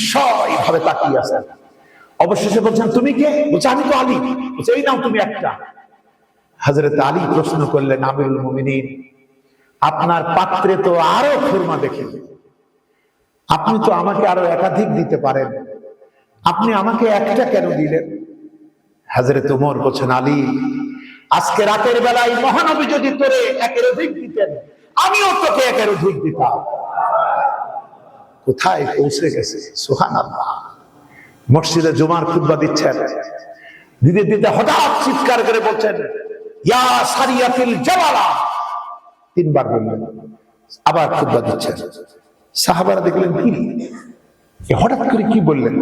বিস্ময় ভাবে তাকিয়ে আছেন। অবশেষে বলছেন, তুমি কে? বলছে, আমি তো আলী। বলছে, এই নাও তুমি একটা। হযরত আলী প্রশ্ন করলেন, আমিরুল মুমিনিন, আপনার পাত্রে তো আরো খুরমা দেখি, আপনি তো আমাকে আরো একাধিক দিতে পারেন, আপনি আমাকে একটা কেন দিলেন? হযরত ওমর বলছেন, আলী, আজকে রাতের বেলায় মহানবী যদি তোরে একের অধিক দিতেন, আমিও তোকে একের অধিক দিতাম। কোথায় পৌঁছে গেছে! সুবহানাল্লাহ। মসজিদে জুমার খুতবা দিচ্ছেন, দিতে দিতে হঠাৎ চিৎকার করে বলছেন, ইয়া সারিয়াতিল জাবালা, তিনবার বললেন। আবার খুতবা দিচ্ছেন। সাহাবারা দেখলেন, কি হঠাৎ করে কি বললেন?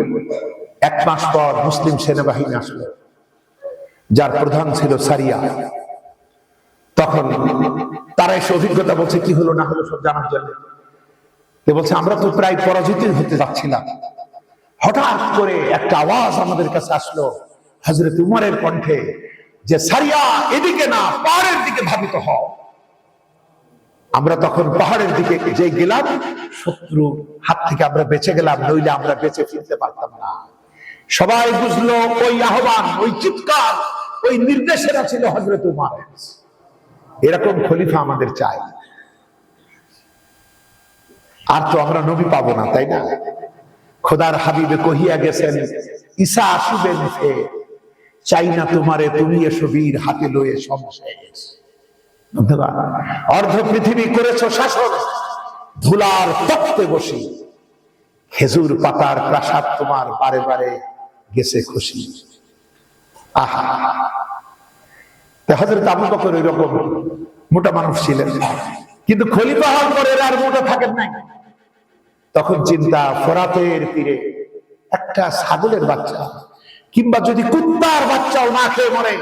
1 মাস পর মুসলিম সেনাবাহিনী আসলো, যার প্রধান ছিল সারিয়া। তখন তারা এসে অভিজ্ঞতা বলছে, কি হলো না হলো সব জানার জন্য। বলছে, আমরা তো প্রায় পরাজিত হতে যাচ্ছিলাম, হঠাৎ করে একটা আওয়াজ আমাদের কাছে আসলো হযরত উমরের কণ্ঠে, যে সারিয়া এদিকে না, পাহাড়ের দিকে ধাবিত হও। আমরা তখন পাহাড়ের দিকে যে গেলাম, শত্রু হাত থেকে আমরা বেঁচে গেলাম, নইলে আমরা বেঁচে ফিরতে পারতাম না। সবাই বুঝলো ওই আহ্বান, ওই চিৎকার, ওই নির্দেশনা ছিল হযরত উমর। এরকম খলিফা আমাদের চাই। আর তো আমরা নবী পাবো না, তাই না? খোদার হাবিবে কহিয়া গেছেন, ঈসা আসিবেন ফের, চাই না তোমারে, তুমি এসো বীর, হাতে লয়ে সমশেষ। অর্ধ পৃথিবী করেছো শাসন, ধুলার তপ্তে বসি, খেজুর পাতার প্রাসাদ তোমার বারে বারে গেছে খুশি। আহা! হযরত আবু বকর এরকম মোটা মানুষ ছিলেন, কিন্তু খলিফা হওয়ার পরে আর মোটা থাকেন নাই। তখন চিন্তা, ফোরাতের তীরে একটা ছাগলের বাচ্চা কিংবা যদি কুত্তার বাচ্চাও না খেয়ে মরে,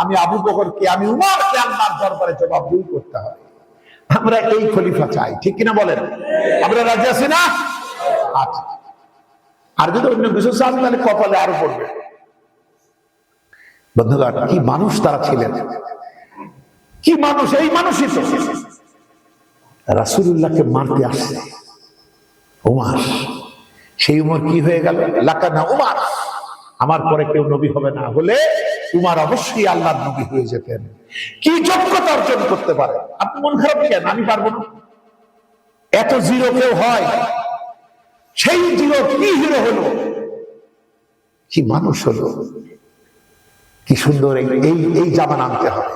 আমি আবু বকরকে, আমি উমরকে আল্লাহর দরবারে জবাবদিহি করতে হবে। আমরা এই খলিফা চাই, ঠিক কিনা বলেন? আমরা রাজি আছি না? আচ্ছা, আর যদি অন্য কিছু চান তাহলে কপালে আরো পড়বে। বন্ধুগণ, কি মানুষ তারা ছিলেন, কি মানুষ! এই মানুষই তো রাসূলুল্লাহকে মারতে আসছে উমর। সেই উমর কি হয়ে গেল? লাকানা উমর, আমার পরে কেউ নবী হবে না, হলে উমর অবশ্যই আল্লাহর নবী হয়ে যেতেন। কি যোগ্যতা অর্জন করতে পারে! আপনি মন খারাপ কেন? আমি পারবো না? এত জিরো কেউ হয়? সেই জিরো কি হিরো হলো, কি মানুষ হলো! কি সুন্দর! এই জামান আনতে হবে।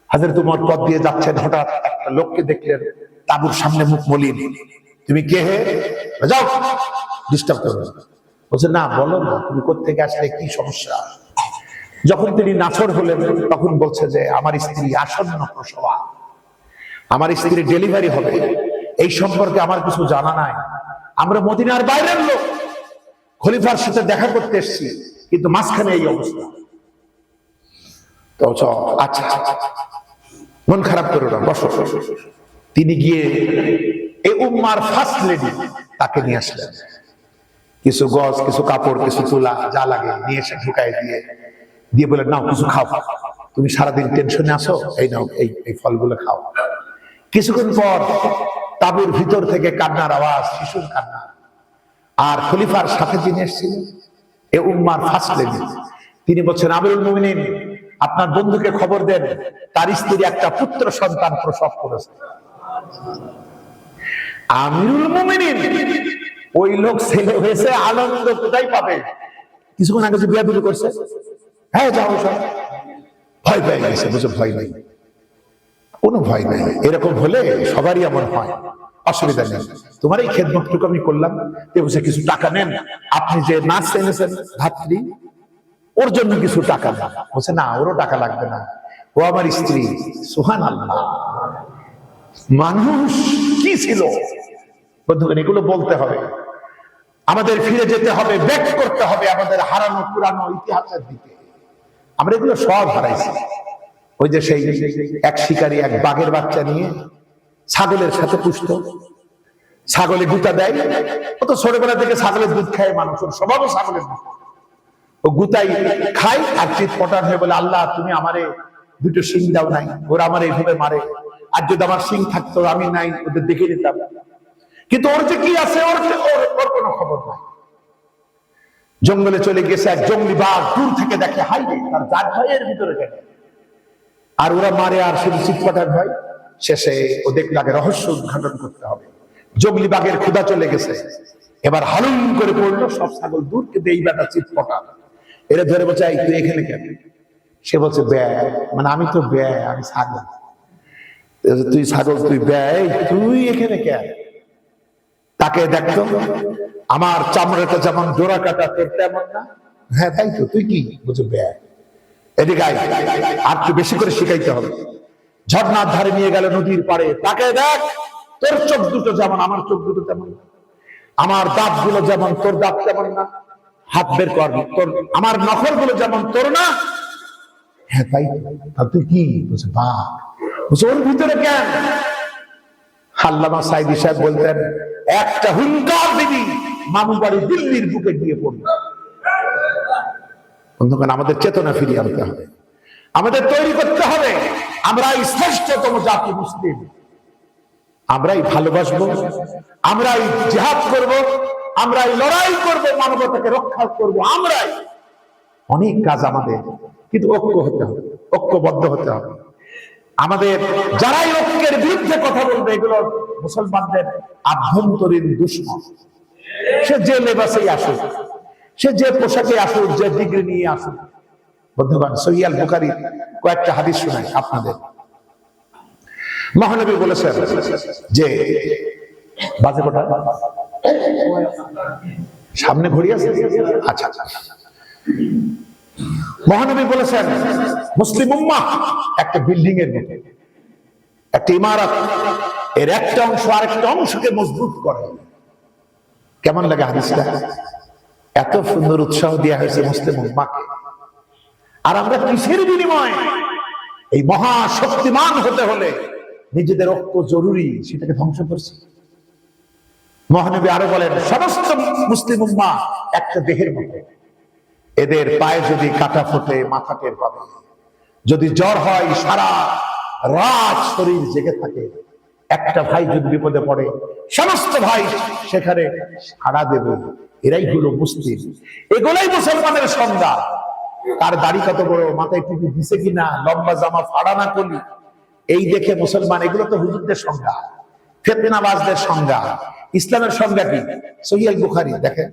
হযরত উমর পথ দিয়ে যাচ্ছেন, হঠাৎ একটা লোককে দেখলেন তাঁবুর সামনে, মুখ মলিন। তুমি কে হে? যাও, ডিস্টার্ব করো না। বলছে, না, বলো না, তুমি কোত্থেকে আসলে, কি সমস্যা? যখন তিনি নাছর হলেন, তখন বলছে যে আমার স্ত্রী আসন্ন প্রসবা, আমার স্ত্রী ডেলিভারি হবে, এই সম্পর্কে আমার কিছু জানা নাই। আমরা মদিনার বাইরের লোক, খলিফার সাথে দেখা করতে এসেছি, কিন্তু মাঝখানে এই অবস্থা। তো আচ্ছা, মন খারাপ করো না, বসো। তিনি গিয়ে এই উম্মার ফার্স্ট লেডি, তাকে নিয়ে আসলেন। কিছু গজ, কিছু কাপড়, কিছু তুলা, যা লাগে নিয়ে এসে ঢুকাই দিয়ে বলে, নাও কিছু খাও, তুমি সারাদিন টেনশনে আসো, এই নাও, এই ফলগুলো খাও। কিছুক্ষণ পর তাঁবুর ভিতর থেকে কান্নার আওয়াজ, শিশুর কান্না। আর খলিফার সাথে যিনি এসেছিলেন, এ উম্মার ফার্স্ট লেডি, তিনি বলছেন, আমিরুল মুমিনিন, আপনার বন্ধুকে খবর দেন, তার স্ত্রী একটা পুত্র সন্তান প্রসব করেছে। আমিরুল মুমিনিন, ওই লোক ছেলে হয়েছে, আনন্দ কোথায় পাবে? কিছুক্ষণ আগে যে বিয়াদুলি করছে, হ্যাঁ যাও, সব ভয় পেয়ে গেছে। বুঝো, ভয় নাই, কোনো ভয় নাই। এরকম হলে সবারই এমন হয়, অসুবিধা নেই, তোমার এই খেদমতটুকু আমি করলাম। বলছে, কিছু টাকা নেন, আপনি যে নাচ এনেছেন ধাত্রী, ওর জন্য কিছু টাকা নেন। বলছে, না, ওরও টাকা লাগবে না, ও আমার স্ত্রী। সুবহানাল্লাহ! মানুষ কি ছিল বন্ধুগণ! এগুলো বলতে হবে, আমাদের ফিরে যেতে হবে, ব্যাক করতে হবে আমাদের হারানো পুরানো ইতিহাসের দিকে। আমরা এগুলো সব হারাইছি। ওই যে সেই এক শিকারী এক বাঘের বাচ্চা নিয়ে ছাগলের সাথে পুষত, ছাগলে গুতা দেয়, ও তো ছোটবেলা থেকে ছাগলের দুধ খায় মানুষ, ওর স্বভাবও ছাগলের দুধ। ও গুতাই খায় আর চিৎ পটান হয়ে বলে, আল্লাহ তুমি আমারে দুটো শিং দাও নাই, ওরা আমার এইভাবে মারে, আর যদি আমার শিং থাকতো আমি নাই, ওদের দেখে নিতাম। কিন্তু ওর যে কি আছে, ওর কোনো খবর নাই। জঙ্গলে চলে গেছে, এক জঙ্গলি বাঘ দূর থেকে দেখে, হাই রে, তার জাত ভাইয়ের ভিতরে গেল। আর ওরা মারে আর শুধু চিৎপটার ভয়। শেষে ও দেখলে আগে রহস্য উদ্ঘাটন করতে হবে। জঙ্গলি বাঘের ক্ষুধা চলে গেছে, এবার হালুম করে পড়লো, সব ছাগল দূর কিন্তু এই বেটা চিৎপটা। এরা ধরে বলছে, এই তুই এখানে কেন? সে বলছে, ব্যয় মানে আমি তো ব্যয়, আমি ছাগল। তুই ছাগল, তুই ব্যয়, তুই এখানে কেন? তাকে দেখতো, আমার চামড়াটা যেমন ডোরা কাটা, তোর তেমন না। হ্যাঁ তাই তো, তুই কি? বলছে ব্যয়। এদিকে আয়, আর একটু বেশি করে শিখাইতে হবে। ঝর্ণার ধারে নিয়ে গেল, নদীর পাড়ে। তাকে দেখ, তোর চোখ দুটো যেমন আমার চোখ দুটো তেমন না, আমার দাঁত গুলো যেমন তোর দাঁত তেমন না, হাত বের কর, তোর আমার নখর গুলো যেমন তোর না। হ্যাঁ তাই, তুই কি? বলছে বাঘ। বলছে ওর ভিতরে কেন? আল্লামা সাইদি সাহেব বলতেন, একটা হুঙ্কার দিবি, মামু বাড়ি দিল্লির বুকে গিয়ে পড়বে। বন্ধুগণ, আমাদের চেতনা ফিরিয়ে আনতে হবে, আমাদের তৈরি করতে হবে। আমরাই শ্রেষ্ঠতম জাতি মুসলিম, আমরাই ভালোবাসবো, আমরাই জিহাদ করব, আমরাই লড়াই করব, মানবতাকে রক্ষা করব, আমরাই। অনেক কাজ আমাদের, কিন্তু ঐক্য হতে হবে, ঐক্যবদ্ধ হতে হবে। আমাদের যারাই ঐক্যের বিরুদ্ধে কথা বলবে, এগুলো মুসলমানদের আভ্যন্তরীণ দুশমন। সে যে লেবাসেই আসুক, সে যে পোশাকে আসুক, যে ডিগ্রি নিয়ে আসুক। বন্ধুগণ, সহিহ আল বুখারীর কয়েকটা হাদিস শোনাই আপনাদের। মহানবী বলেছেন যে, বাজে কোটা সামনে ঘড়ি আছে, আচ্ছা আচ্ছা। মহানবী বলেছেন, মুসলিম উম্মাহ একটা বিল্ডিং এর মতো, একটা ইমারত, এর একটা অংশ আরেকটা অংশকে মজবুত করে। কেমন লাগে হাদিসটা? এত সুন্দর উৎসাহ দেওয়া হয়েছে মুসলিম উম্মাহকে। আর আমরা কিসের বিনিময়ে? এই মহা শক্তিমান হতে হলে নিজেদের ঐক্য জরুরি, সেটাকে ধ্বংস করছি। মহানবী আরো বলেন, সমস্ত মুসলিম উম্মাহ একটা দেহের মতো, এদের পায়ে যদি কাটা ফোটে মাথা টের পাবে, যদি জ্বর হয় সারা রাত শরীর জেগে থাকে, একটা ভাই যদি বিপদে পড়ে সমস্ত ভাই সেখানে সাড়া দেবে। এরাই হলো মুসলিম, এগুলাই মুসলমানের সংজ্ঞা। তার দাড়ি কত বড়, মাথায় টুপি দিছে কিনা, লম্বা জামা ফাড়া না করলি, এই দেখে মুসলমান। এগুলো তো হুজুরদের সংজ্ঞা, ফিতনাবাজদের সংজ্ঞা। ইসলামের সংজ্ঞা কি? সহিহ আল বুখারী দেখেন,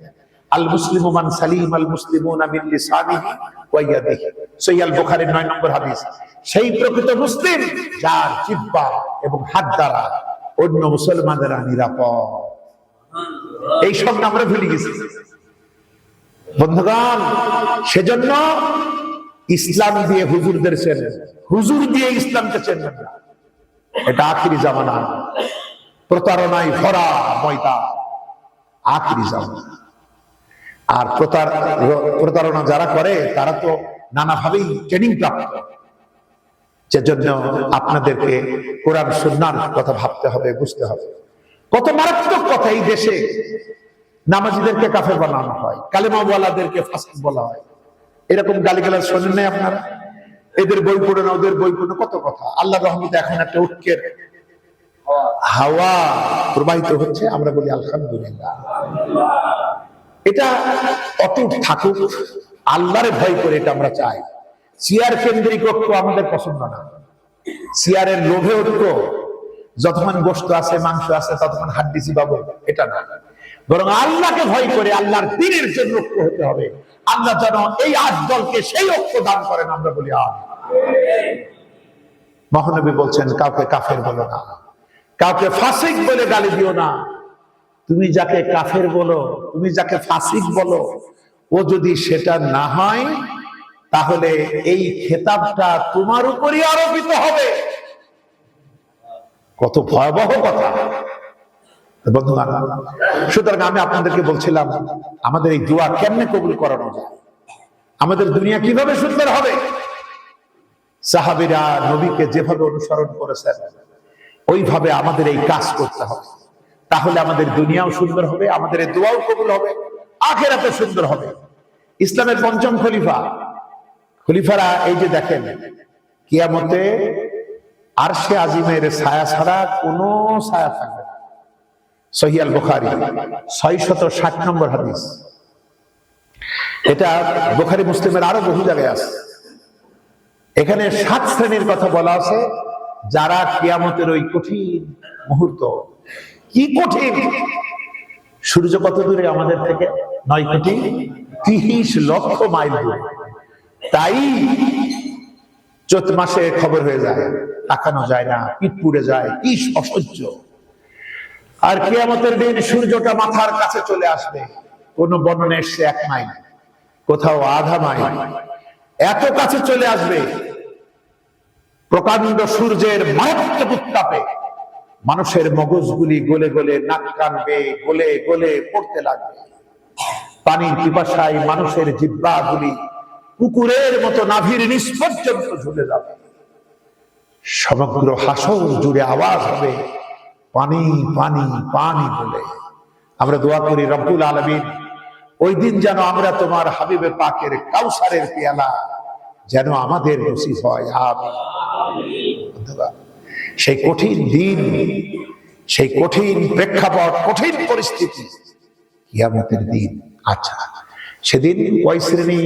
আল মুসলিমু মান সালিম আল মুসলিমুনা মিন লিসানিহি ওয়া ইয়াদিহি। সহিহ আল বুখারীর 9 নম্বর হাদিস। সেই প্রকৃত মুসলিম যার জিহ্বা এবং হাত দ্বারা অন্য মুসলমানরা নিরাপদ। এই সংজ্ঞা আমরা ভুলে গেছি বন্ধুগণ। সেজন্য ইসলাম দিয়ে হুজুরদের চেনেন, হুজুর দিয়ে ইসলামকে চেনেন না। এটা আখিরি জামানা, প্রতারণায় ভরা ময়দান, আখিরি জামানা। আর প্রতারণা যারা করে তারা তো নানাভাবেই ট্রেনিং প্রাপ্ত। সেজন্য আপনাদেরকে কোরআন সুন্নাহর কথা ভাবতে হবে, বুঝতে হবে। কত মারাত্মক কথা! এই দেশে নামাজীদেরকে কাফের বানানো হয়, কালেমাওয়ালাদেরকে ফাসিক বলা হয়। এরকম গালিগালাজ শোনেন নাই আপনারা? এদের বই পড়ে না, ওদের বই পড়ে, কত কথা। আল্লাহর রহমতে এখন একটা ঐক্যের হাওয়া প্রবাহিত হচ্ছে, আমরা বলি আলহামদুলিল্লাহ। এটা অটুট থাকুক, আল্লাহরে ভয় করে, এটা আমরা চাই। চেয়ার কেন্দ্রিক ঐক্য আমাদের পছন্দ না। চেয়ারের লোভে ঐক্য, যতক্ষণ গোশত আছে, মাংস আছে, ততক্ষণ হাড্ডি চিবাবো, এটা না। বরং আল্লাহকে ভয় করে আল্লাহর দ্বীনের জন্য ঐক্য হতে হবে। আল্লাহ যেন এই 8 দলকে সেই ঐক্য দান করেন, আমরা বলি আমিন। মহানবী বলছেন, কাউকে কাফের বলো না, কাউকে ফাসিক বলে গালি দিও না। তুমি যাকে কাফের বলো, তুমি যাকে ফাসিক বলো, ও যদি সেটা না হয়, তাহলে এই খেতাবটা তোমার উপরই আরোপিত হবে। কত ভয়াবহ কথা বন্ধুগণ। সুতরাং আমি আপনাদেরকে বলছিলাম, আমাদের এই দোয়া কেমনে কবুল করানো যায়, আমাদের দুনিয়া কিভাবে সুন্দর হবে। সাহাবীরা নবীকে যেভাবে অনুসরণ করেছেন, ওইভাবে আমাদের এই কাজ করতে হবে। তাহলে আমাদের দুনিয়াও সুন্দর হবে, আমাদের এই দোয়াও কবুল হবে, আখিরাতে সুন্দর হবে। ইসলামের 5ম খলিফারা এই যে দেখেন, কিয়ামতে আরশে আজিমের ছায়া ছাড়া কোনো ছায়া থাকবে না। সহিহ আল বুখারী 660 নম্বর হাদিস। এটা বুখারী মুসলিমের আরো বহু জায়গায় আছে। এখানে 7 শ্রেণীর কথা বলা আছে, যারা কিয়ামতের ওই কঠিন মুহূর্ত, কি কঠিন, সূর্য কত দূরে আমাদের থেকে? 9,30,00,000 মাইল দূরে। তাই চৈত মাসে খবর হয়ে যায়, তাকানো যায় না, পিঠ পুড়ে যায়, কি অসহ্য। আর কিয়ামতের দিন সূর্যটা মাথার কাছে চলে আসবে, কোন বর্ণনা এসছে 1 মাইল, কোথাও আধা মাইল, এত কাছে চলে আসবে। প্রকাণ্ড সূর্যের মারাত্মক উত্তাপে মানুষের মগজগুলি গলে গলে, নাক কানবে গলে গলে পড়তে লাগবে। পানির পিপাসায় মানুষের জিহ্বাগুলি কুকুরের মতো নাভির নিচ পর্যন্ত ঝুলে যাবে। সমগ্র হাসর জুড়ে আওয়াজ হবে পানি পানি পানি বলে। আমরা দোয়া করি রব্বুল আলামিন ওই দিন যেন আমরা তোমার হাবিবে পাকের কাউসারের পেয়ালা যেন আমাদের নসিব হয়, আমিন। সেই কঠিন দিন, সেই কঠিন প্রেক্ষাপট, কঠিন পরিস্থিতি, কিয়ামতের দিন। আচ্ছা, সেদিন কয় শ্রেণী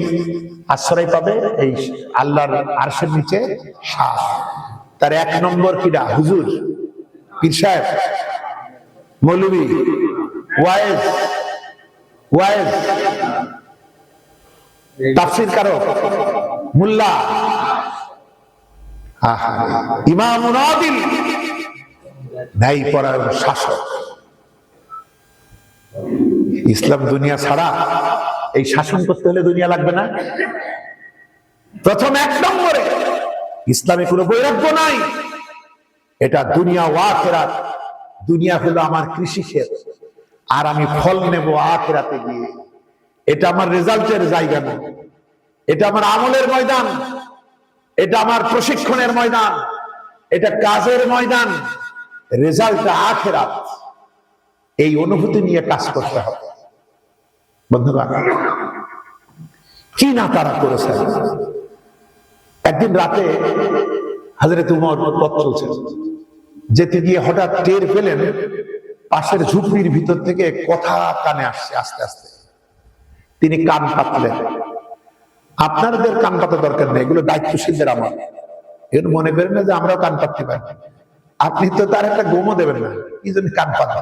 আশ্রয় পাবে এই আল্লাহর আরশের নিচে? 7। তার 1 নম্বর কিডা? হুজুর, পীর সাহেব, মৌলভী, ওয়াইজ, তাফসীর কারক, মুল্লা, ইমাম আদিল, ন্যায় পরায়ণ শাসক। ইসলাম দুনিয়া ছাড়া এই শাসন করতে হলে দুনিয়া লাগবে না? প্রথম 1 নম্বরে ইসলামে কোনো বৈরাগ্য নাই। এটা দুনিয়া ও আখিরাত। দুনিয়া হলো আমার কৃষি ক্ষেত, আর আমি ফল নেব আখিরাতে গিয়ে। এটা আমার রেজাল্টের জায়গা না, এটা আমার আমলের ময়দান, এটা আমার প্রশিক্ষণের ময়দান, এটা কাজের ময়দান। রেজাল্টটা আখিরাত। এই অনুভূতি নিয়ে কাজ করতে হবে। বন্ধুগণ, কি না তারা করেছে। একদিন রাতে হযরত উমর পথ চলছেন, যেতে গিয়ে হঠাৎ টের পেলেন পাশের ঝুপড়ির ভিতর থেকে কথা কানে আসছে আস্তে আস্তে। তিনি কান পাতলেন। আপনাদের কান পাতা দরকার নেই, এগুলো দায়িত্বশীলদের আমার। এর মনে করেন না যে আমরাও কান পাততে পারি। আপনি তো তার একটা গোমও দেবেন না, কি জন্য কান পাতা?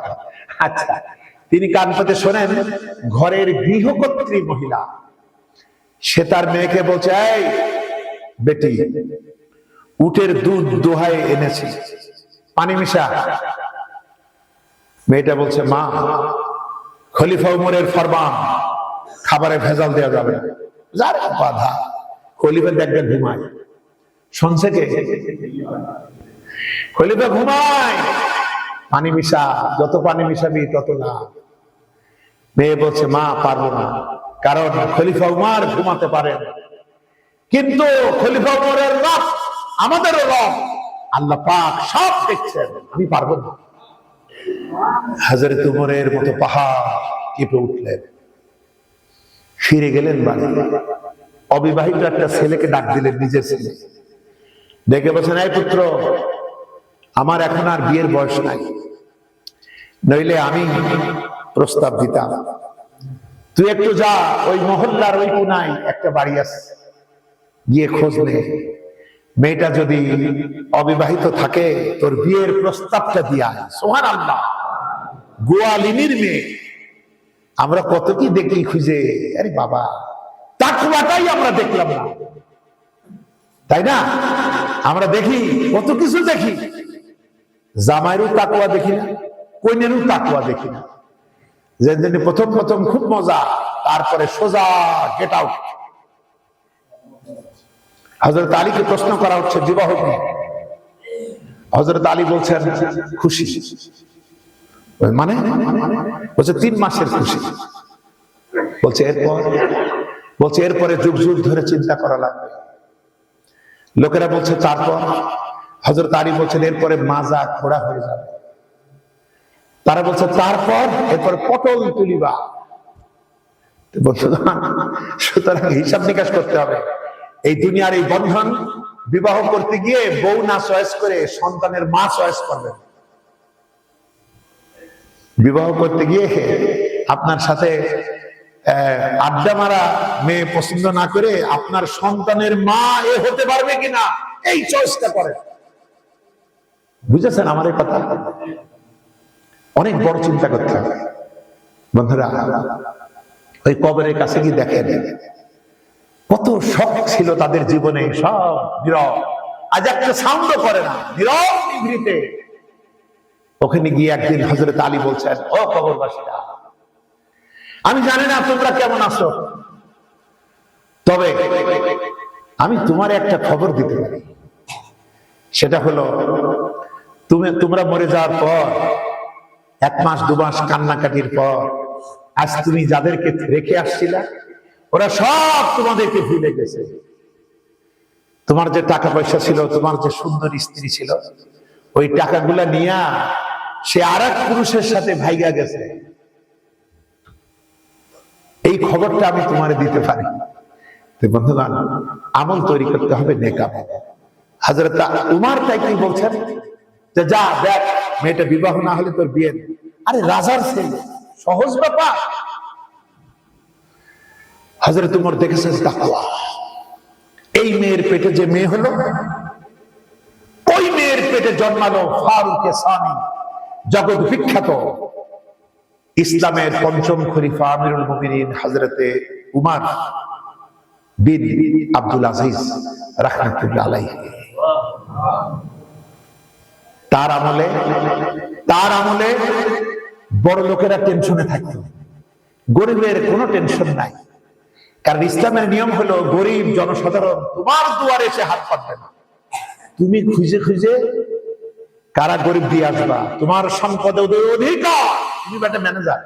আচ্ছা, তিনি কান পাতে শোনেন ঘরের গৃহকর্ত্রী মহিলা, সে তার মেয়েকে বলছে, এই বেটি, উটের দুধ দোহায় এনেছি, পানি মিশা। মেয়েটা বলছে, মা, খলিফা উমরের ফরমান, খাবারে ভেজাল দেওয়া যাবে না। যারে বাধা, খলিফা দেখবেন ঘুমায়। শুনছে কে? খলিফা ঘুমায়, পানি মিশা, যত পানি মিশাবি তত না। মেয়ে বলছে, মা, পারবো না, কারণ খলিফা উমর ঘুমাতে পারেন, কিন্তু খলিফা উমরের রব আমাদেরও রব, আল্লাহ পাক সব দেখছেন, আমি পারবো না। হযরত উমরের মতো পাহাড় কেঁপে উঠলেন, ফিরে গেলেন বাড়ি। অবিবাহিত একটা ছেলেকে ডাক দিলেন, নিজের ছেলে ডেকে বলছেন, এই পুত্র, আমার এখন আর বিয়ের বয়স নাই, নইলে আমি প্রস্তাব দিতাম। তুই একটু যা, ওই মহল্লার ওই কোনায় একটা বাড়ি আছে, গিয়ে খোঁজ নে, মেয়েটা যদি অবিবাহিত থাকে তোর বিয়ের প্রস্তাবটা দিয়া। সুবহানাল্লাহ। গোয়ালিনীর মেয়ে। আমরা কত কি দেখি খুঁজে, আরে বাবা, তাকওয়াটাই আমরা দেখলাম না, তাই না? আমরা দেখি কত কিছু, দেখি জামাইরও তাকওয়া দেখি না, কইনেরও তাকওয়া দেখি না। যেদিন প্রথম প্রথম খুব মজা, তারপরে সোজা গেট আউট। হযরত আলীকে প্রশ্ন করা হচ্ছে বিবাহ নিয়ে। হযরত আলী বলছেন, খুশি। মানে? বলছে 3 মাসের খুশি। বলছে এরপর? বলছে এরপরে যুগ যুগ ধরে চিন্তা করা লাগবে। লোকেরা বলছে তারপর? হযরত আলী বলছেন এরপরে মাজা খোড়া হয়ে যাবে। তারা বলছে তারপর? এরপর পটল তুলিবা। সুতরাং হিসাব নিকাশ করতে হবে। এই দুনিয়ার এই বন্ধন বিবাহ করতে গিয়ে বউ না চয়েস করে সন্তানের মা চয়েস করবেন। বিবাহ করতে গিয়ে আপনার সাথে আড্ডা মারা মেয়ে পছন্দ না করে আপনার সন্তানের মা এ হতে পারবে কিনা এই চয়েসটা করেন। বুঝেছেন আমার এই কথা? অনেক বড় চিন্তা করতে হবে বন্ধুরা। ওই কবরের কাছে কি দেখেন কত শখ ছিল তাদের জীবনে, সব নীরব, আজ একটা সাউন্ডও করে না, নীরব নিভৃতে। ওখানে গিয়ে একদিন হযরত আলী বলছেন, ও কবরবাসীরা, আমি জানি না তোমরা কেমন আছো, তবে আমি তোমার একটা খবর দিতে পারি। সেটা হলো তোমরা মরে যাওয়ার পর 1 মাস 2 মাস কান্নাকাটির পর আজ তুমি যাদেরকে রেখে আসছিলা ওরা সব তোমাদেরকে ভুলে গেছে। তোমার যে টাকা পয়সা ছিল, তোমার যে সুন্দর স্ত্রী ছিল, ওই টাকাগুলা নিয়ে সে আরেক পুরুষের সাথে ভাইগা গেছে। এই খবরটা আমি তোমারে দিতে পারি। তো বন্ধুগণ, আমল তৈরি করতে হবে নেক আমল। হযরত উমর তাই কি বলছেন যে যা দেখ মেয়েটা বিবাহ না হলে তোর বিয়ে। আরে রাজার ছেলে, সহজ ব্যাপার। হযরত উমর দেখেছেন তাকওয়া। এই মেয়ের পেটে যে মেয়ে হলো, ওই মেয়ের পেটে জন্মালো ফারুকে সানি, জগৎ বিখ্যাত ইসলামের ৫ম খলিফা আমিরুল মুমিনিন হযরতে উমর বিন আব্দুল আজিজ রাহমাতুল্লাহ আলাইহি। তার আমলে বড় লোকেরা টেনশনে থাকতো, গরিবের কোনো টেনশন নাই। কারণ ইসলামের নিয়ম হলো গরিব জনসাধারণ তোমার দুয়ারে এসে হাত পাতবে না। তুমি খুঁজে খুঁজে কারা গরিব দিয়ে আসবা, তোমার সম্পদে ওদের অধিকার। তুমি একটা ম্যানেজার,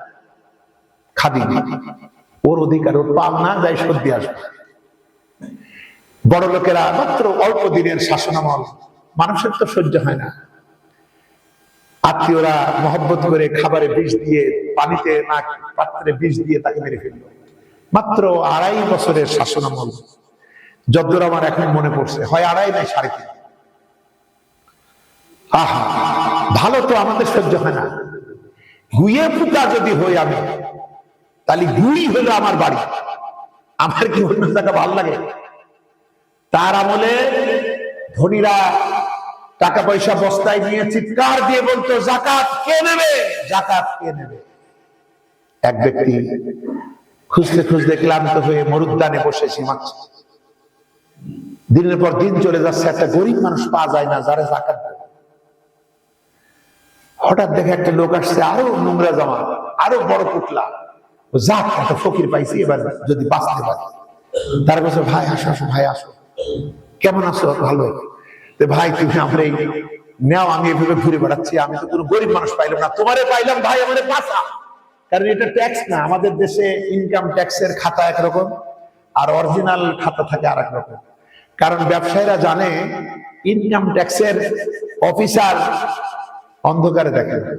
খাবি ওর অধিকার, ওর পাল না যাই শোধ দিয়ে আসবে। বড় লোকেরা মাত্র অল্প দিনের শাসনামল, মানুষের তো সহ্য হয় না। আত্মীয়রা মহব্বত করে খাবারে বিষ দিয়ে, পানিতে না পাত্রে বিষ দিয়ে তাকে মেরে ফেলল। মাত্র 2.5 বছরের শাসনামল, যদ্দূর আমার এখন মনে পড়ছে, হয় 2.5 নয় 3.5। আহা, ভালো তো আমাদের সহ্য হয় না। গুয়ে ফুটা যদি হই আমি, তাহলে গুই হলো আমার বাড়ি, আমার কি অন্য জায়গা ভালো লাগে? তার আমলে ধনীরা টাকা পয়সা বস্তায় নিয়ে চিৎকার দিয়ে বলতো, যাকাত কে নেবে, যাকাত কে নেবে। এক ব্যক্তি খুঁজতে খুঁজতে ক্লান্ত হয়ে মরুদ্যানে বসে সীমাচ্ছে। দিনের পর দিন চলে যাচ্ছে, একটা গরিব মানুষ পাওয়া যায় না যারা যাকাত দেবে। হঠাৎ দেখে একটা লোক আসছে, আরো নোংরা জামা, আরো বড় পুতলা। যাক, একটা ফকির পাইছি, এবার যদি বাঁচতে পারি। তার কাছে, ভাই আসো আসো, ভাই আসো, কেমন আছো? ভালো। ভাই তুমি আমার এই নেও, আমি এভাবে ঘুরে বেড়াচ্ছি, আমি তো কোনো গরিব মানুষ পাইলাম না, তোমারে পাইলাম, ভাই আমারে বাঁচা। কারণ এটা ট্যাক্স না, আমাদের দেশে ইনকাম ট্যাক্সের খাতা একরকম আর অরিজিনাল খাতা থাকে আর একরকম। কারণ ব্যবসায়ীরা জানে ইনকাম ট্যাক্সের অফিসার অন্ধকারে দেখে না,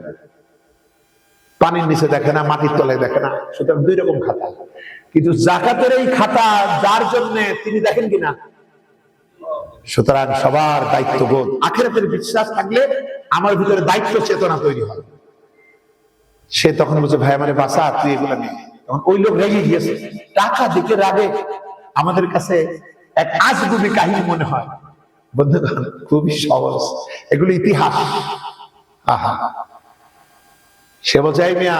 পানির নিচে দেখে না, মাটির তলায় দেখে না, সুতরাং 2 রকম খাতা। কিন্তু যাকাতের এই খাতা যার জন্য তিনি দেখেন কিনা। সুতরাং সবার দায়িত্ববোধ, আখিরাতের বিশ্বাস থাকলে আমার ভিতরে দায়িত্ব চেতনা তৈরি হয়। সে তখন বলছে, ভাই আমারে বাঁচা, তুই এগুলো নেই। তখন ওই লোক রেগে গিয়েছে। টাকা দিকে রাগে আমাদের কাছে এক আজগুবি কাহিনী মনে হয়। বন্ধুগণ, খুবই সহজ, এগুলো ইতিহাস। আহা, সে বলছে, এই মিয়া,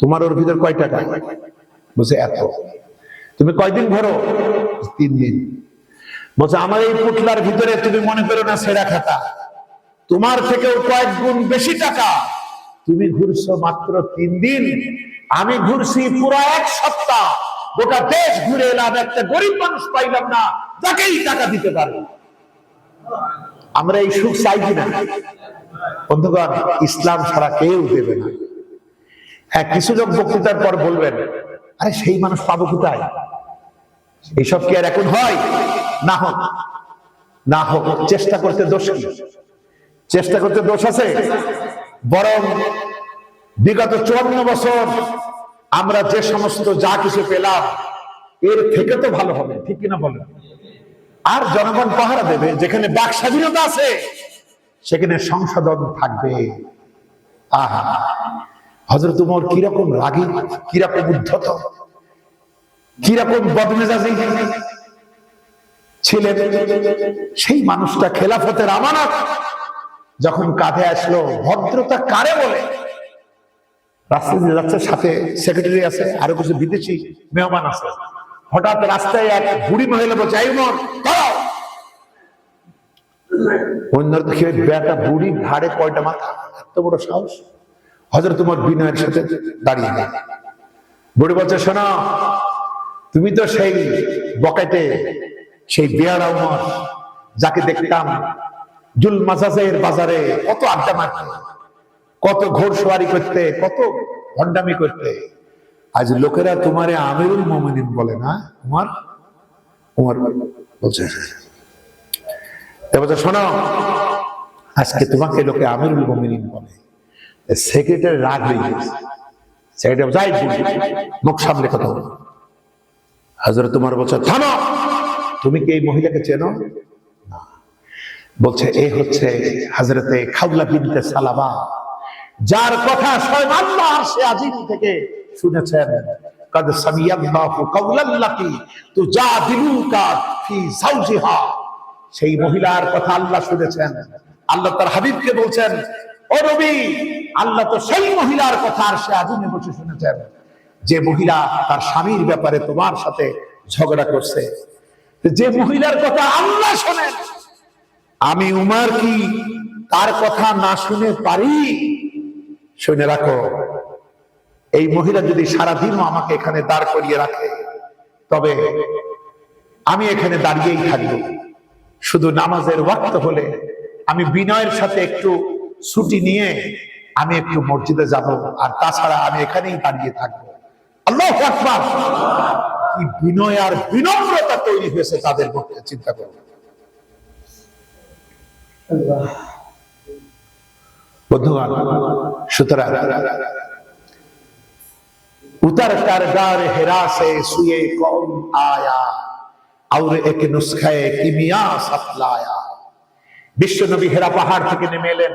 তোমার ওর ভিতর কয় টাকা? বলছে এত। তুমি কয়দিন ভরো? 3 দিন। বলছে, আমার এই পুটলার ভিতরে তুমি মনে করো না ছেঁড়া খাতা, তোমার থেকেও কয়েক গুণ বেশি টাকা। তুমি ঘুরছো মাত্র 3 দিন, আমি ঘুরছি পুরো 1 সপ্তাহ। গোটা দেশ ঘুরে এলাম, একটা গরিব মানুষ পাইলাম না যাকেই টাকা দিতে পারে। আমরা এই সুখ চাই কিনা? বন্ধুগণ, ইসলাম ছাড়া কেউ দেবে না। হ্যাঁ, কিছু লোক বক্তৃতার পর বলবেন, আরে সেই মানুষ পাবো কোথায়? এইসব কি আর এখন হয়? না হোক, না হোক, চেষ্টা করতে দোষ কি? চেষ্টা করতে দোষ আছে? বরং বিগত 54 বছর আমরা যে সমস্ত যা কিছু পেলাম, এর থেকে তো ভালো হবে, ঠিক কিনা বলেন? আর জনগণ পাহারা দেবে। যেখানে বাক স্বাধীনতা আছে সেখানে সংশোধন থাকবে। আহা, হযরত ওমর কিরকম রাগী, কিরকম উদ্ধত, কিরকম বদমেজাজি ছিলেন। সেই মানুষটা খেলাফতের আমানত যখন কাঁধে আসলো, ভদ্রতা কারে বলে, রাস্তায় দিয়ে যাচ্ছে, সাথে সেক্রেটারি আছে, আরো কিছু বিদেশি মেহমান আছে। হঠাৎ রাস্তায় এক বুড়ি মহিলা বলছে, এই ওমর দাঁড়াও। অন্যরা দেখে বেটা বুড়ি ঘাড়ে কয়টা মাথা, এত বড় সাহস। হযরত ওমর বিনয়ের সাথে দাঁড়িয়ে গেল। বুড়ি বলছে, শোনো, তুমি তো সেই বকাইতে, সেই বেয়ারা ওমর, যাকে দেখতাম জুল মাজাজের বাজারে কত আড্ডা মারতে, কত ঘোড়সওয়ারি করতে, কত ভণ্ডামি করতে। আজ লোকেরা তোমারে আমিরুল মুমিনিন বলে না। উমর উমর বলছে, শোনো, আজকে তোমাকে লোকে আমিরুল মুমিনিন বলে। সেক্রেটারি রাগ হয়ে গেছে। সেক্রেটারি যাই মুখ সামনে কথা বলো। হযরত ওমর বলছে, থামো, তুমি কি এই মহিলাকে চেনো? না। বলছে, এ হচ্ছে হযরতে খাওলা বিনতে সালামা, যার কথা স্বয়ং আল্লাহ আরশে আজিম থেকে শুনেছেন। কাদ সামিয়াল্লাহু কাওলাল্লাতি তুজাদিলুকা ফি যাওজিহা। সেই মহিলার কথা আল্লাহ শুনেছেন। আল্লাহ তার হাবিবকে বলছেন, ও নবী, আল্লাহ তো সেই মহিলার কথা আরশে আজিমে বসে শুনেছেন, যে মহিলা তার স্বামীর ব্যাপারে তোমার সাথে ঝগড়া করছে। যে মহিলার কথা আল্লাহ শোনেন, আমি উমর কি তার কথা না শুনে পারি? শুনে রাখো, এই মহিলা যদি সারাদিনও আমাকে এখানে দাঁড় করিয়ে রাখে, তবে আমি এখানে দাঁড়িয়েই থাকবো। শুধু নামাজের ওয়াক্ত হলে আমি বিনয়ের সাথে একটু ছুটি নিয়ে আমি একটু মসজিদে যাব, আর তাছাড়া আমি এখানেই দাঁড়িয়ে থাকবো। আল্লাহু আকবার! কি বিনয় আর বিনম্রতা তৈরি হয়েছে তাদের মধ্যে, চিন্তা করো। বন্ধুগণ, সুতরাং उतर कर गार हिरा से सुए कौन आया और एक नुस्खे किमिया सतलाया। বিশ্ব নবী হেরা পাহাড় থেকে নেমে এলেন,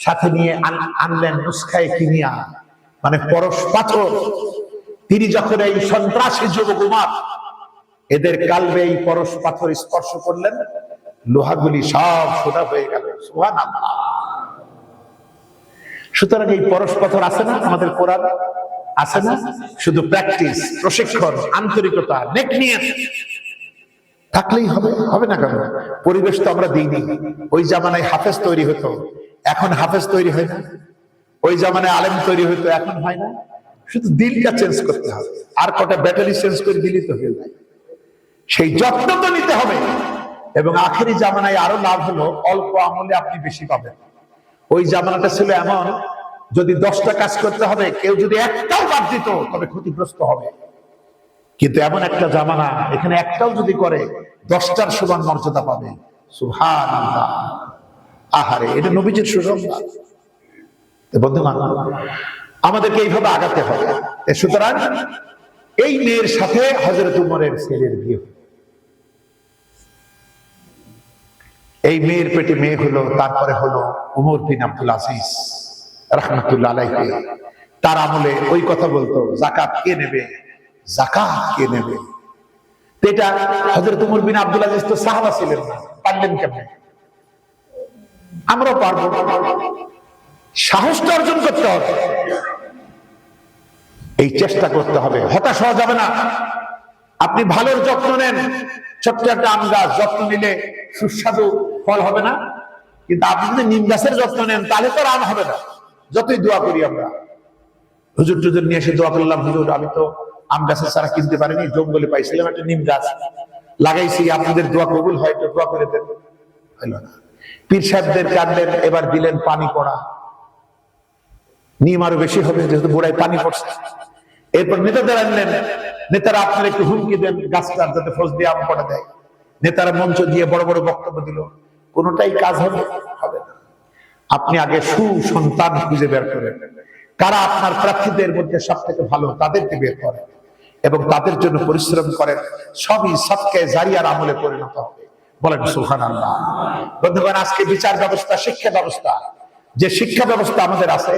সাথে নিয়ে আনলেন নুসখায়ে কিমিয়া, মানে পরশ পাথর। তিনি যখন এই সন্ত্রাসী যুবক উমর এদের কালবে এই পরশ পাথর স্পর্শ করলেন, লোহাগুলি সব সোনা হয়ে গেল। সুবহানাল্লাহ। সুতরাং এই পরশ পাথর আছে না আমাদের কোরআন, আছে না? শুধু প্র্যাকটিস, প্রশিক্ষণ, আন্তরিকতা, নেক নিয়ত থাকলেই হবে। হবে না কেন? পরিবেশ তো আমরা দিইনি। ওই জামানায় হাফেজ তৈরি হতো, এখন হাফেজ তৈরি হয় না। ওই জামানায় আলেম তৈরি হতো, এখন হয় না। শুধু দিলটা চেঞ্জ করতে হবে, আর কটা ব্যাটারি চেঞ্জ করে দিলেই তো হয়ে যায়। সেই যত্ন তো নিতে হবে। এবং আখেরি জামানায় আরো লাভ হলো, অল্প আমলে আপনি বেশি পাবেন। ওই জামানাটা ছিল এমন, যদি 10টা কাজ করতে হবে, কেউ যদি একটাও বাদ দিত তবে ক্ষতিগ্রস্ত হবে। কিন্তু এমন একটা জামানা, এখানে একটাও যদি করে 10টার সমান মর্যাদা পাবে। সুবহানাল্লাহ। আহারে, এটা নবীজির সুসংবাদ। বন্ধুগণ, আমাদেরকে এইভাবে আগাতে হবে। সুতরাং এই মেয়ের সাথে হযরত উমরের ছেলের বিয়ে। এই মেয়ের পেটে মেয়ে হলো, তারপরে হলো উমর বিন আব্দুল আজিজ রাহমাতুল্লাহ আলাইহি। তার আমলে ওই কথা বলতো, যাকাত কে নেবে, যাকাত কে নেবে। এটা হযরত উমর বিন আব্দুল আজিজ তো সাহাবা ছিলেন না, পারলেন কেমনে? আমরাও পারবো। সাহসটা অর্জন করতে হবে, এই চেষ্টা করতে হবে, হতাশ হওয়া যাবে না। আপনি ভালোর যত্ন নেন, ছোট্ট একটা আম গাছ যত্ন নিলে সুস্বাদু ফল হবে না? কিন্তু আপনি যদি নিম গাছের যত্ন নেন, তাহলে তো আম হবে না। যতই দোয়া করি আমরা, হুজুর টুজুর নিয়ে এসে দোয়া করলাম, হুজুর আমি তো আম গাছের চারা কিনতে পারিনি, জঙ্গলে পাইছিলাম একটা নিম গাছ, লাগাইছি, আপনাদের দোয়া কবুল হয়, তো দোয়া করে দেন। হইল না। পীর সাহেবদের কাঁদলেন, এবার দিলেন পানি পড়া, নিম আরো বেশি হবে যেহেতু গোড়ায় পানি পড়ছে। এরপর নেতাদের আনলেন, নেতারা আপনারা একটু হুমকি দেন গাছটার যাতে ফজ দিয়ে আম পড়া দেয়। নেতারা মঞ্চ দিয়ে বড় বড় বক্তব্য দিল, কোনোটাই কাজ হবে হবে না। আপনি আগে সুসন্তান খুঁজে বের করেন, কারা আপনার প্রার্থীদের মধ্যে সব থেকে ভালো, তাদেরকে বের করেন এবং তাদের জন্য পরিশ্রম করেন। সবই সদকায়ে জারিয়ার আমলে পরিণত হবে। বলেন সুবহানাল্লাহ। বন্ধুগণ, আজকে বিচার ব্যবস্থা, শিক্ষা ব্যবস্থা, যে শিক্ষা ব্যবস্থা আমাদের আছে,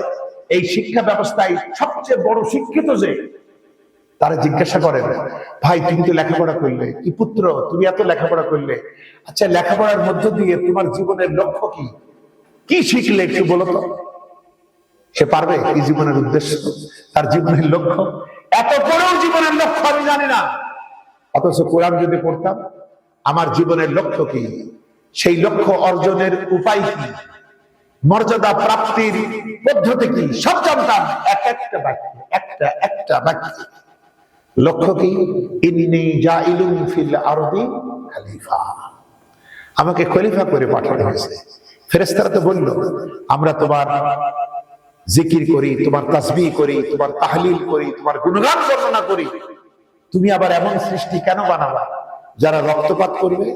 এই শিক্ষা ব্যবস্থায় সবচেয়ে বড় শিক্ষিত যে, তারা জিজ্ঞাসা করেন, ভাই তুমি তো লেখাপড়া করলে, কি পুত্র তুমি এত লেখাপড়া করলে, আচ্ছা লেখাপড়ার মধ্য দিয়ে তোমার জীবনের লক্ষ্য কি, কি শিখলে একটু বলো তো। সে পারবে কি জীবনের উদ্দেশ্য, তার জীবনের লক্ষ্য? এত পরেও জীবনের লক্ষ্য আমি জানি না। অথচ কোরআন যদি পড়তাম, আমার জীবনের লক্ষ্য কি, সেই লক্ষ্য অর্জনের উপায় কি, মর্যাদা প্রাপ্তির পদ্ধতি কি, সব জানতাম। এক একটা বাক্য, একটা একটা বাক্য। লক্ষ্য কি? ইন্নী জাইলুন ফিল আরদি খলিফা, আমাকে খলিফা করে পাঠানো হয়েছে। ফেরেশতারা তো বলল, আমরা তোমার জিকির করি, তোমার তাসবিহ করি, তোমার তাহলিল করি, তোমার গুণগান বর্ণনা করি, তুমি আবার এমন সৃষ্টি কেন বানাবা যারা রক্তপাত করবে?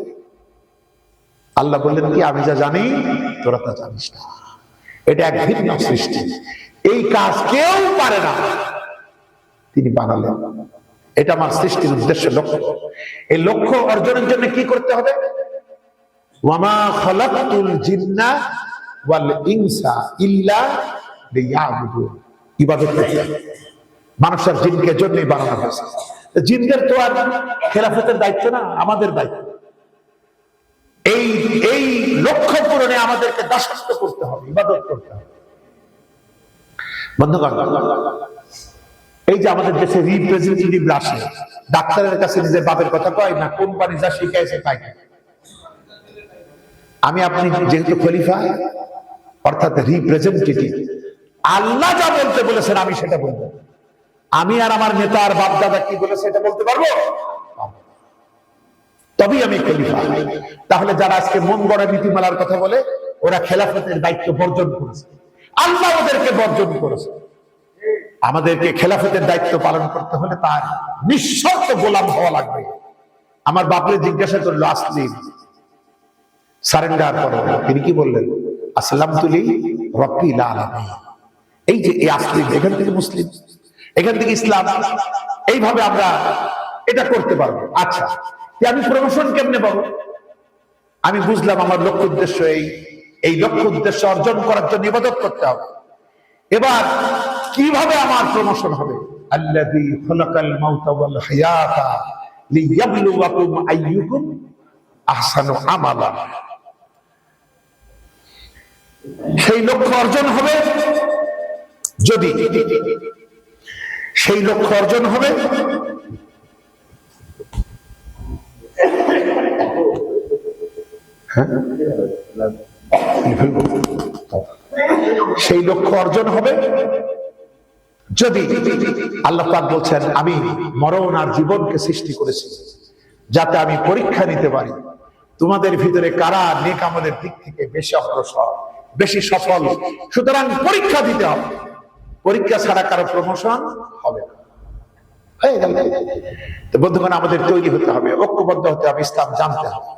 আল্লাহ বললেন কি, আমি যা জানি তোরা তা জানিস না। এটা এক ভিন্ন সৃষ্টি, এই কাজ কেউ পারে না, তিনি বানালেন। এটা আমার সৃষ্টির উদ্দেশ্য, লক্ষ্য। এই লক্ষ্য অর্জনের জন্য কি করতে হবে? ওয়ামা খালাকতুল জিন্না ওয়াল ইনসা ইল্লা লিয়াবুদুন, ইবাদত করতে হবে। মানুষের জিনকে জন্যই বানানো হয়েছে। জিনদের তো আর খেলাফতের দায়িত্ব না, আমাদের দায়িত্ব। এই এই লক্ষ্য পূরণে আমাদেরকে দাসত্ব করতে হবে, ইবাদত করতে হবে। বন্ধুগণ, এই যে আমাদের দেশে রিপ্রেজেন্টেটিভ আসে, ডাক্তারের কাছে নিজের বাপের কথা কয় না, কোম্পানি যা শিখাইছে তাই। আমি আপনি যেহেতু খলিফা, অর্থাৎ রিপ্রেজেন্টেটিভ, আল্লাহ যা বলতে বলেছেন আমি সেটা বলবো। আমি আর আমার নেতা আর বাপ দাদা কি বলেছে এটা বলতে পারবো? তবেই আমি খলিফা। তাহলে যারা আজকে মন গড়া নীতিমালার কথা বলে, ওরা খেলাফতের দায়িত্ব বর্জন করেছে, আল্লাহ ওদেরকে বর্জন করেছে। আমাদেরকে খেলাফতের দায়িত্ব পালন করতে হলে তার নিঃশর্ত গোলাম হওয়া লাগবে। আমার বাপরে জিজ্ঞাসা করলো, আসলিম, সারেন্ডার করো। তিনি কি বললেন? আসলামতু লিরাব্বিল আলামিন। এই যে এই আসলিম, এখান থেকে মুসলিম, এখান থেকে ইসলাম, এইভাবে আমরা এটা করতে পারবো। আচ্ছা, আমি প্রমোশন কেমনে পাবো? আমি বুঝলাম আমার লক্ষ্য উদ্দেশ্য এই লক্ষ্য উদ্দেশ্য অর্জন করার জন্য ইবাদত করতে হবে। এবার কিভাবে আমার প্রমোশন হবে? আল্লাযী খালাকাল মাউতা ওয়াল হায়াতা লিয়াবলুয়াকুম আইয়ুকুম আহসানু আমালা। সেই লক্ষ্য অর্জন হবে যদি, সেই লক্ষ্য অর্জন হবে সেই লক্ষ্য অর্জন হবে যদি আল্লাহ পাক বলছেন, আমি মরণ আর জীবনকে সৃষ্টি করেছি যাতে আমি পরীক্ষা নিতে পারি তোমাদের ভিতরে কারা নেক আমলের দিক থেকে বেশি অগ্রসর, বেশি সফল। সুতরাং পরীক্ষা দিতে হবে, পরীক্ষা ছাড়া কারো প্রমোশন হবে না। বন্ধুগণ, আমাদের তৈরি হতে হবে, ঐক্যবদ্ধ হতে হবে, ইসলাম জানতে হবে।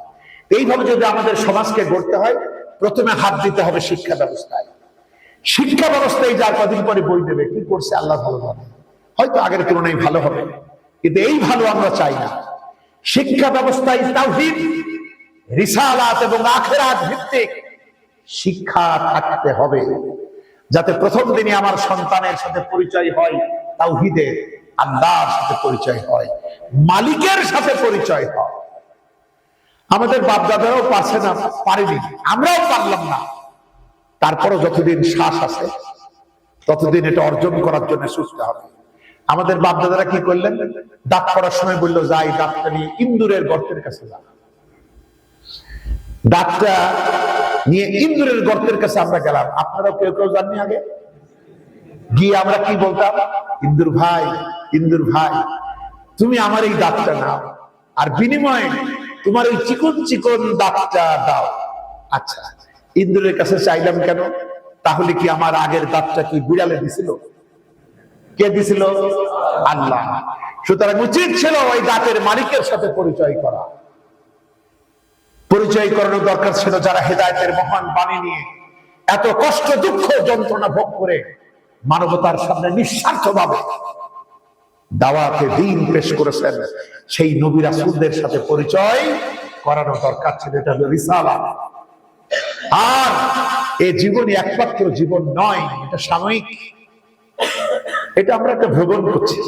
এইভাবে যদি আমাদের সমাজকে গড়তে হয়, প্রথমে হাত দিতে হবে শিক্ষা ব্যবস্থায়। শিক্ষা ব্যবস্থায় যা কদিন পরে বই দেবে, কি করছে আল্লাহ ভালো জানে, হয়তো আগের তুলনায় ভালো হবে, কিন্তু এই ভালো আমরা চাই না। শিক্ষা ব্যবস্থায় তাওহীদ, রিসালাত এবং আখিরাত ভিত্তিক শিক্ষা থাকতে হবে, যাতে প্রথম দিনে আমার সন্তানের সাথে পরিচয় হয় তাওহীদের, আল্লাহর সাথে পরিচয় হয়, মালিকের সাথে পরিচয় হয়। আমাদের বাপ দাদারাও পারছে না, পারেনি, আমরাও পারলাম না। তারপরও যতদিন শ্বাস আছে ততদিন এটা অর্জন করার জন্য ছুটতে হবে। আমাদের বাপ দাদারা কি করলেন? দাঁত পড়ার সময় বললো, যাই দাঁতটা নিয়ে ইন্দুরের গর্তের কাছে যা। দাঁতটা নিয়ে ইন্দুরের গর্তের কাছে আমরা গেলাম। আপনারাও কেউ কেউ জাননি, আগে গিয়ে আমরা কি বলতাম? ইন্দুর ভাই, ইন্দুর ভাই, তুমি আমার এই দাঁতটা নাও, আর বিনিময়ে তোমার ওই চিকন চিকন দাঁতটা দাও। আচ্ছা, ইন্দুরের কাছে চাইলাম কেন? তাহলে কি আমার আগের দাঁতটা কি বিড়ালে দিছিল? কে দিছিল? আল্লাহ। সুতরাং উচিত ছিল ওই দাঁতের মালিকের সাথে পরিচয় করা, পরিচয় করানো দরকার ছিল যারা হেদায়েতের মহান বাণী নিয়ে এত কষ্ট দুঃখ যন্ত্রণা ভোগ করে মানবতার সামনে নিঃস্বার্থভাবে দাওয়াতে দ্বীন পেশ করেছেন, সেই নবী রাসূলদের সাথে পরিচয় করানো দরকার ছিল। এটা হলো রিসালাত। আর এই জীবনই একমাত্র জীবন নয়, এটা সাময়িক, এটা আমরা একটা ভ্রমণ করছি,